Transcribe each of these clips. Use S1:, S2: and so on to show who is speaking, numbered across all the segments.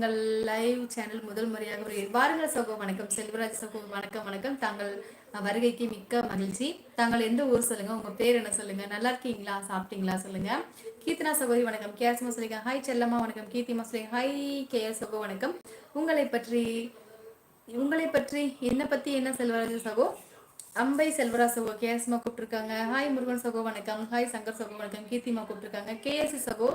S1: உங்கள் live channel முதல் முறையாக வருகிறேன். வாருங்கள் சகோ. வணக்கம் செல்வராஜ் சகோ. வணக்கம் வணக்கம். தாங்கள் வருகைக்கு மிக்க மகிழ்ச்சி. தாங்கள் எந்த ஊர் சொல்லுங்க, உங்க பேர் என்ன சொல்லுங்க, நல்லா இருக்கீங்களா, சாப்பிட்டீங்களா சொல்லுங்க. கீர்த்தனா சகோதரி வணக்கம். கேஎஸ் சொல்லுங்க ஹாய். செல்லம்மா வணக்கம். கீர்த்திமா சொல்லுங்க ஹாய். கேஎஸ் சகோ வணக்கம். உங்களை பற்றி என்ன பத்தி என்ன செல்வராஜ் சகோ? அம்பை செல்வராஜ் சகோ கேஎஸ்மா கூப்பிட்டுருக்காங்க. ஹாய் முருகன் சகோ வணக்கம். ஹாய் சங்கர் சகோ வணக்கம். கீர்த்திமா கூப்பிட்டுருக்காங்க. கேஎஸ்சி சகோ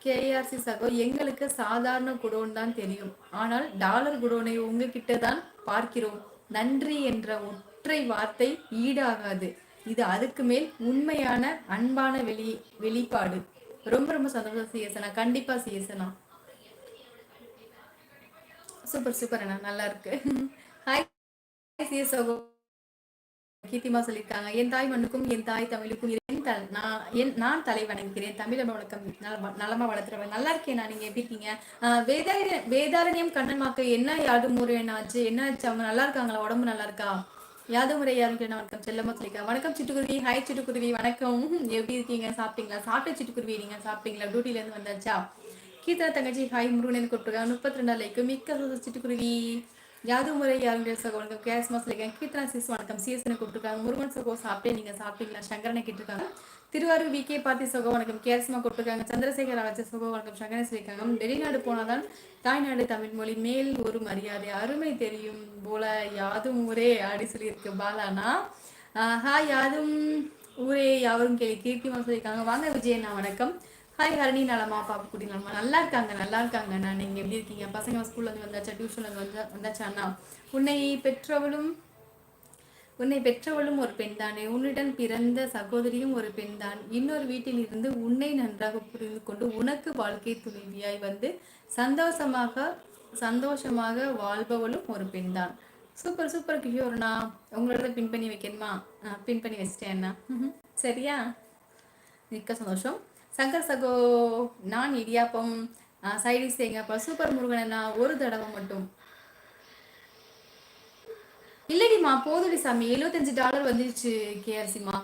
S1: கேஆர்சி சகோ எங்களுக்கு சாதாரண குடோன் தான் தெரியும், ஆனால் டாலர் குடோனை உங்ககிட்ட தான் பார்க்கிறோம். நன்றி என்ற ஒற்றை வார்த்தை ஈடாகாது. இது அதுக்கு மேல் உண்மையான அன்பான வெளிப்பாடு. ரொம்ப ரொம்ப சந்தோஷம் சிஎஸ்னா. கண்டிப்பா சிஎஸ்னா. சூப்பர் சூப்பர் அண்ணா, நல்லா இருக்கு. ஹாய் சிஎஸ் சகோ. கீர்த்திமா சொல்லியிருக்காங்க என் தாய் மண்ணுக்கும் என் தாய் தமிழுக்கும் நான் தலை வணங்குகிறேன். தமிழ் வணக்கம். நலமா வளர்த்துறவன் நல்லா இருக்கேன். நான் நீங்க எப்படி இருக்கீங்க? வேதாரண்யம் கண்ணன்மாக்கு என்ன யாது முறை என்னாச்சு, என்ன ஆச்சு? அவங்க நல்லா இருக்காங்களா? உடம்பு நல்லா இருக்கா? யாது முறை யாருக்கு என்ன வணக்கம். செல்லமா சொல்லிக்கா வணக்கம். சிட்டுக்குருவி ஹாய். சிட்டுக்குருவி வணக்கம். எப்படி இருக்கீங்க? சாப்பிட்டீங்களா? சாப்பிட்ட சிட்டுக்குருவி நீங்க சாப்பிட்டீங்களா? டியூட்டில இருந்து வந்தாச்சா? கீதா தங்கச்சி ஹாய். முருகன் கூப்பிட்டுருக்காங்க. 32 லைக்கு மிக்க சிட்டுக்குருவி. யாது முறை யாருடைய சகோ வணக்கம். கேஸ் மாசம் கீர்த்தனா சிஸ் வணக்கம். சிஎஸ்னு கூப்பிட்டுருக்காங்க. முருகன் சகோ சாப்பிட்டே நீங்க சாப்பிட்டீங்களா? சங்கரனை கேட்டிருக்காங்க. திருவாரூர் விகே பார்த்தி சகோ வணக்கம். கேஸ்மா கூப்பிட்டுருக்காங்க. சந்திரசேகர் ராஜ சகோ வணக்கம். சங்கரனை சொல்லியிருக்காங்க. வெளிநாடு போனாதான் தாய்நாடு தமிழ் மொழி மேல் ஒரு மரியாதை அருமை தெரியும் போல யாதும் ஊரே அப்படி சொல்லியிருக்கு பாலானா. ஹாய் யாதும் ஊரே யாவரும் கேள்வி. கீர்த்திமா சொல்லியிருக்காங்க. வாங்க விஜயண்ணா வணக்கம். ஹாய் ஹரணி நலமா? பாப்பு குட்டி நலமா? நல்லா இருக்காங்க நல்லா இருக்காங்க. நான் நீங்க எப்படி இருக்கீங்க? பசங்க ஸ்கூல்ல இருந்து வந்தாச்சா? டியூஷன்ல இருந்து வந்தாச்சாண்ணா? உன்னை பெற்றவளும் ஒரு பெண் தானே. உன்னிடம் பிறந்த சகோதரியும் ஒரு பெண் தான். இன்னொரு வீட்டில் இருந்து உன்னை நன்றாக புரிந்து கொண்டு உனக்கு வாழ்க்கை துணைவியாய் வந்து சந்தோஷமாக வாழ்பவளும் ஒரு பெண் தான். சூப்பர் சூப்பர் கிஷோர்ண்ணா. உங்களோட பின் பண்ணி வைக்கணுமா? பின் பண்ணி வச்சிட்டேன்னா சரியா? மிக்க சந்தோஷம். சங்கர் சகோ நான் இடியாப்பம் சைடிஸ் தேங்கப்பா. சூப்பர் முருகனா. ஒரு தடவை மட்டும் இல்லடிமா போதுடி சாமி. $75 வந்துருச்சு கேஆர்சிமா.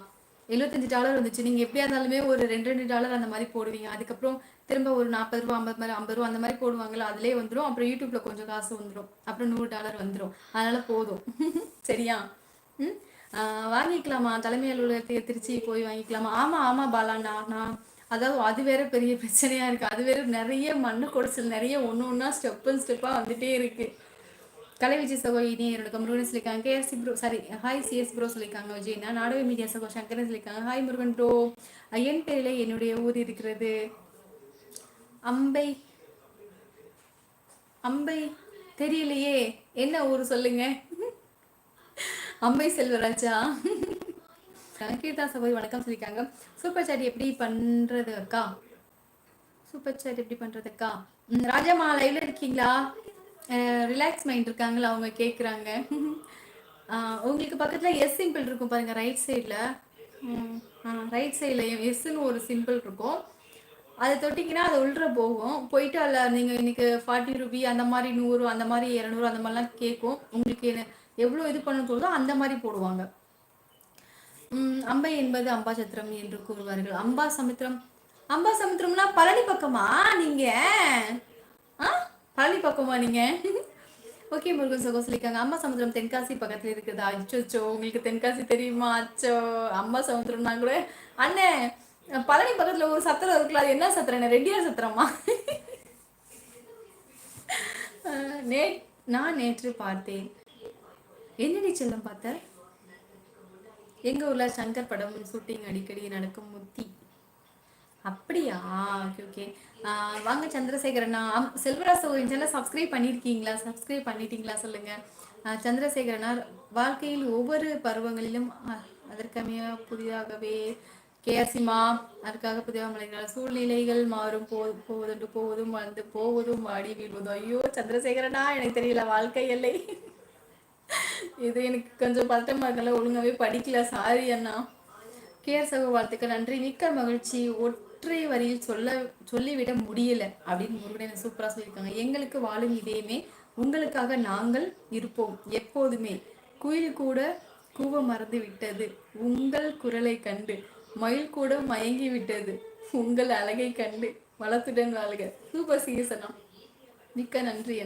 S1: $75 வந்துச்சு. நீங்க எப்படியா இருந்தாலுமே ஒரு $2 அந்த மாதிரி போடுவீங்க. அதுக்கப்புறம் திரும்ப ஒரு $40 $50 அந்த மாதிரி போடுவாங்கல்ல, அதுலேயே வந்துடும். அப்புறம் யூடியூப்ல கொஞ்சம் காசு வந்துடும். அப்புறம் $100 வந்துடும். அதனால போதும். சரியா? வாங்கிக்கலாமா? தலைமை அலுவலகத்துக்கு திருச்சி போய் வாங்கிக்கலாமா? ஆமா ஆமா பாலாண்ணா. நான் அதாவது அது வேற பெரிய பிரச்சனையா இருக்கு. அது வேற நிறைய மண்ணு குடைச்சல், நிறைய ஒன்னா ஸ்டெப்பா வந்துட்டே இருக்கு. கலை விஜய் சகோ இனி என்னோட முருகன் சொல்லியிருக்காங்க. KSC bro sorry hi CS bro சொல்லியிருக்காங்க. விஜய்னா நாடக மீடியா சகோ சங்கரன் சொல்லியிருக்காங்க. Hi Murugan bro. என் பேரில என்னுடைய ஊர் இருக்கிறது. அம்பை தெரியலையே, என்ன ஊர் சொல்லுங்க. அம்பை செல்வராஜா. கீதா சகோதரி வணக்கம் சொல்லியிருக்காங்க. சூப்பர் சாட் எப்படி பண்றது அக்கா? சூப்பர் சாட் எப்படி பண்றது அக்கா? ராஜாமா லைவ்ல இருக்கீங்களா? ரிலாக்ஸ் மைண்ட் இருக்காங்களா? அவங்க கேட்குறாங்க. உங்களுக்கு பக்கத்தில் எஸ் சிம்பிள் இருக்கும் பாருங்க, ரைட் சைடில். ரைட் சைடில் எஸ்ன்னு ஒரு சிம்பிள் இருக்கும். அதை தொட்டிங்கன்னா அது உள்ள போகும். போயிட்டு அதில் நீங்கள் இன்னைக்கு 40 ரூபி அந்த மாதிரி 100 அந்த மாதிரி 200 அந்த மாதிரிலாம் கேட்கும். உங்களுக்கு எவ்வளோ இது பண்ண தோணுதோ அந்த மாதிரி போடுவாங்க. அம்பை என்பது அம்பாசத்திரம் என்று கூறுவார்கள். அம்பாசமுத்திரம்னா பழனி பக்கமா நீங்க? பழனி பக்கமா நீங்க? ஓகே முருகன் சகோ சொல்லியிருக்காங்க. அம்மா சமுத்திரம் தென்காசி பக்கத்துல இருக்குதா? அச்சோ உங்களுக்கு தென்காசி தெரியுமா? அச்சோ அம்மா சமுத்திரம்னா கூட அண்ணே பழனி பக்கத்துல ஒரு சத்திரம் இருக்குல்ல, அது என்ன சத்திரம்? என்ன ரெட்டியார் சத்திரமா? நான் நேற்று பார்த்தேன். என்னடி செல்லம் பார்த்த? எங்க ஊர்ல சங்கர் படம் ஷூட்டிங் அடிக்கடி நடக்கும் முத்தி. அப்படியா? Okay okay. வாங்க சந்திரசேகரனா. செல்வராஜ் சேனலை சப்ஸ்கிரைப் பண்ணிட்டீங்களா சொல்லுங்க. சந்திரசேகரனா வாழ்க்கையில் ஒவ்வொரு பருவங்களிலும் அதற்கமைய புதிதாகவே கேசிமா அதுக்காக புதிதாக மலைகள் சூழ்நிலைகள் மாறும் போவதும் வந்து போவதும் வாடி வீழ்வதும். ஐயோ சந்திரசேகரனா எனக்கு தெரியல வாழ்க்கை எல்லை. இது எனக்கு கொஞ்சம் பதட்டமா இருக்கல, ஒழுங்காவே படிக்கல, சாரி அண்ணா. கேஆர் சகோ வாழ்த்துக்கள் நன்றி. மிக்க மகிழ்ச்சி. ஒற்றை வரியில் சொல்லிவிட முடியல அப்படின்னு முருகன் சூப்பரா சொல்லியிருக்காங்க. எங்களுக்கு வாழும் இதயமே உங்களுக்காக நாங்கள் இருப்போம் எப்போதுமே. குயில் கூட கூவ மறந்து விட்டது உங்கள் குரலை கண்டு. மயில் கூட மயங்கி விட்டது உங்கள் அழகை கண்டு. வளத்துடன் வாழ்க. சூப்பர் சீசனா. மிக்க நன்றி அண்ணா.